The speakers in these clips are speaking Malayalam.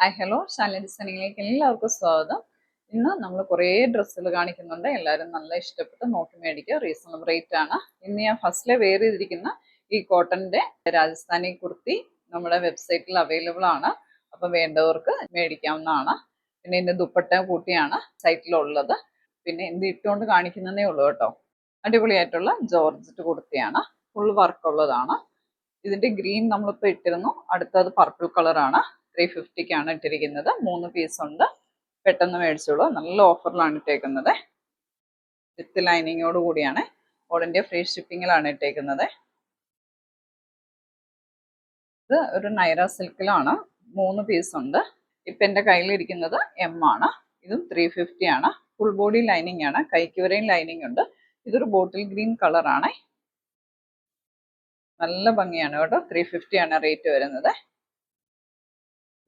ഹായ് ഹലോ ശാലിനി ഡിസൈനിങ്ങിലേക്ക് എല്ലാവർക്കും സ്വാഗതം. ഇന്ന് നമ്മൾ കുറേ ഡ്രസ്സുകൾ കാണിക്കുന്നുണ്ട്. എല്ലാവരും നല്ല ഇഷ്ടപ്പെട്ട് നോക്കി മേടിക്കുക. റീസണബിൾ റേറ്റ് ആണ്. ഇന്ന് ഞാൻ ഫസ്റ്റിലെ വെയർ ചെയ്തിരിക്കുന്ന ഈ കോട്ടന്റെ രാജസ്ഥാനി കുർത്തി നമ്മുടെ വെബ്സൈറ്റിൽ അവൈലബിൾ ആണ്. അപ്പം വേണ്ടവർക്ക് മേടിക്കാവുന്നതാണ്. പിന്നെ ഇതിന്റെ ദുപ്പട്ട കൂട്ടിയാണ് സൈറ്റിലുള്ളത്. പിന്നെ ഇത് ഇട്ടുകൊണ്ട് കാണിക്കുന്നതേ ഉള്ളൂ കേട്ടോ. അടിപൊളിയായിട്ടുള്ള ജോർജറ്റ് കുർത്തിയാണ്. ഫുൾ വർക്ക് ഉള്ളതാണ്. ഇതിന്റെ ഗ്രീൻ നമ്മളിപ്പോൾ ഇട്ടിരുന്നു. അടുത്തത് പർപ്പിൾ കളറാണ്. 350ക്കാണ് ഇട്ടിരിക്കുന്നത്. 3 പീസ് ഉണ്ട്. പെട്ടെന്ന് മേടിച്ചോളൂ. നല്ല ഓഫറിലാണ് ഇട്ടേക്കുന്നത്. വിത്ത് ലൈനിങ്ങോട് കൂടിയാണ്. ഓൾ ഇന്ത്യ ഫ്രീ ഷിപ്പിങ്ങിലാണ് ഇട്ടേക്കുന്നത്. ഇത് ഒരു നൈറ സിൽക്കിലാണ്. 3 പീസ് ഉണ്ട്. ഇപ്പം എൻ്റെ കയ്യിലിരിക്കുന്നത് എം ആണ്. ഇതും 350 ആണ്. ഫുൾ ബോഡി ലൈനിങ് ആണ്. കൈക്ക് വരെയും ലൈനിങ് ഉണ്ട്. ഇതൊരു ബോട്ടിൽ ഗ്രീൻ കളറാണ്. നല്ല ഭംഗിയാണ് കേട്ടോ. 350 ആണ് റേറ്റ് വരുന്നത്.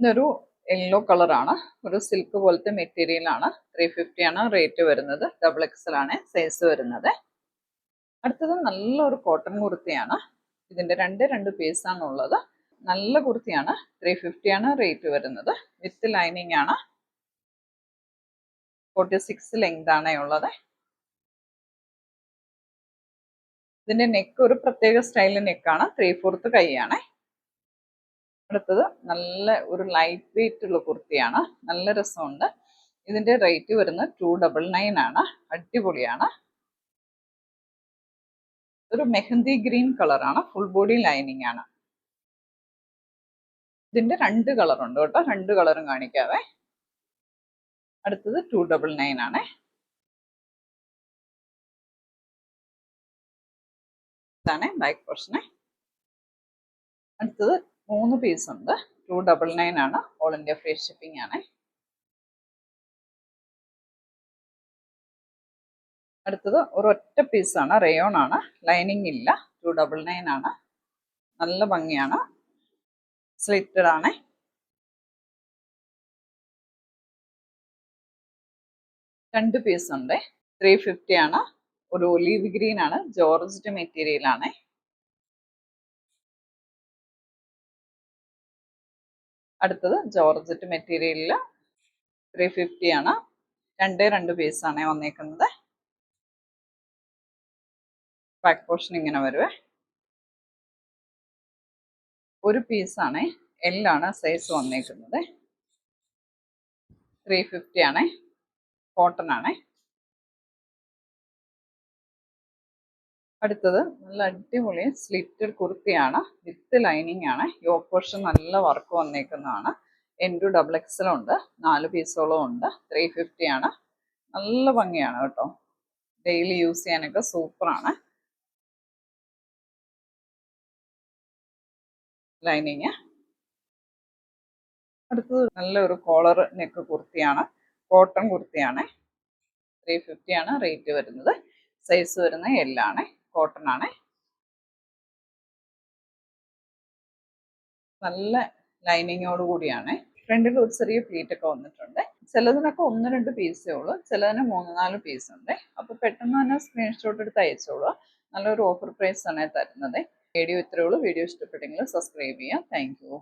ഇതൊരു യെല്ലോ കളറാണ്. ഒരു സിൽക്ക് പോലത്തെ മെറ്റീരിയൽ ആണ്. 350 ആണ് റേറ്റ് വരുന്നത്. XXL ആണ് സൈസ് വരുന്നത്. അടുത്തത് നല്ലൊരു കോട്ടൺ കുർത്തിയാണ്. ഇതിന്റെ രണ്ട് പീസാണ് ഉള്ളത്. നല്ല കുർത്തിയാണ്. 350 ആണ് റേറ്റ് വരുന്നത്. വിത്ത് ലൈനിങ് ആണ്. 46 ലെങ്ത് ആണ് ഉള്ളത്. ഇതിന്റെ നെക്ക് ഒരു പ്രത്യേക സ്റ്റൈലിൽ നെക്കാണ്. 3/4 കൈയാണ്. അടുത്തത് നല്ല ഒരു ലൈറ്റ് വെയിറ്റ് ഉള്ള കുർത്തിയാണ്. നല്ല രസമുണ്ട്. ഇതിന്റെ റേറ്റ് വരുന്നത് 299 ആണ്. അടിപൊളിയാണ്. ഒരു മെഹന്തി ഗ്രീൻ കളറാണ്. ഫുൾ ബോഡി ലൈനിങ് ആണ്. ഇതിന്റെ 2 കളർ ഉണ്ട് കേട്ടോ. 2 കളറും കാണിക്കാവേ. അടുത്തത് 299 ആണ്. ഇതാണ് ബാക്ക് പോർഷന്. അടുത്തത് 3 പീസ് ഉണ്ട്. 299 ആണ്. ഓൾ ഇന്ത്യ ഫ്രീ ഷിപ്പിംഗ് ആണ്. അടുത്തത് ഒരൊറ്റ പീസാണ്. റയോൺ ആണ്. ലൈനിങ് ഇല്ല. 299 ആണ്. നല്ല ഭംഗിയാണ്. സ്ലിറ്റഡ് ആണ്. രണ്ട് പീസ് ഉണ്ട്. 350 ആണ്. ഒരു ഒലീവ് ഗ്രീൻ ആണ്. ജോർജറ്റ് മെറ്റീരിയൽ ആണ്. അടുത്തത് ജോർജറ്റ് മെറ്റീരിയലിൽ 350 ആണ്. 2 പീസാണ് വന്നേക്കുന്നത്. ബാക്ക് പോർഷൻ ഇങ്ങനെ വരുവേ. ഒരു പീസാണ്. എല്ലാണ് സൈസ് വന്നേക്കുന്നത്. 350 ആണ്. കോട്ടൺ ആണ്. അടുത്തത് നല്ല അടിപൊളി സ്ലിറ്റഡ് കുർത്തിയാണ്. വിത്ത് ലൈനിങ് ആണ്. യോക്ക് പോർഷൻ നല്ല വർക്ക് വന്നേക്കുന്നതാണ്. N2XXL ഉണ്ട്. 4 പീസോളം ഉണ്ട്. 350 ആണ്. നല്ല ഭംഗിയാണ് കേട്ടോ. ഡെയിലി യൂസ് ചെയ്യാനൊക്കെ സൂപ്പറാണ്. ലൈനിങ്. അടുത്തത് നല്ലൊരു കോളർ നെക്ക് കുർത്തിയാണ്. കോട്ടൺ കുർത്തിയാണ്. 350 ആണ് റേറ്റ് വരുന്നത്. സൈസ് വരുന്നത് L ആണ്. കോട്ടൺ ആണ്. നല്ല ലൈനിങ്ങോട് കൂടിയാണ്. ഫ്രണ്ടിൽ ഒരു ചെറിയ പ്ലീറ്റ് ഒക്കെ വന്നിട്ടുണ്ട്. ചിലതിനൊക്കെ 1-2 പീസേ ഉള്ളൂ. ചിലതിന് 3-4 പീസ് ഉണ്ട്. അപ്പൊ പെട്ടെന്ന് തന്നെ സ്ക്രീൻഷോട്ട് എടുത്ത് അയച്ചോളൂ. നല്ലൊരു ഓഫർ പ്രൈസ് ആണ് തരുന്നത്. വീഡിയോ ഇത്രയേ ഉള്ളൂ. വീഡിയോ ഇഷ്ടപ്പെട്ടെങ്കിൽ സബ്സ്ക്രൈബ് ചെയ്യാം. Thank you.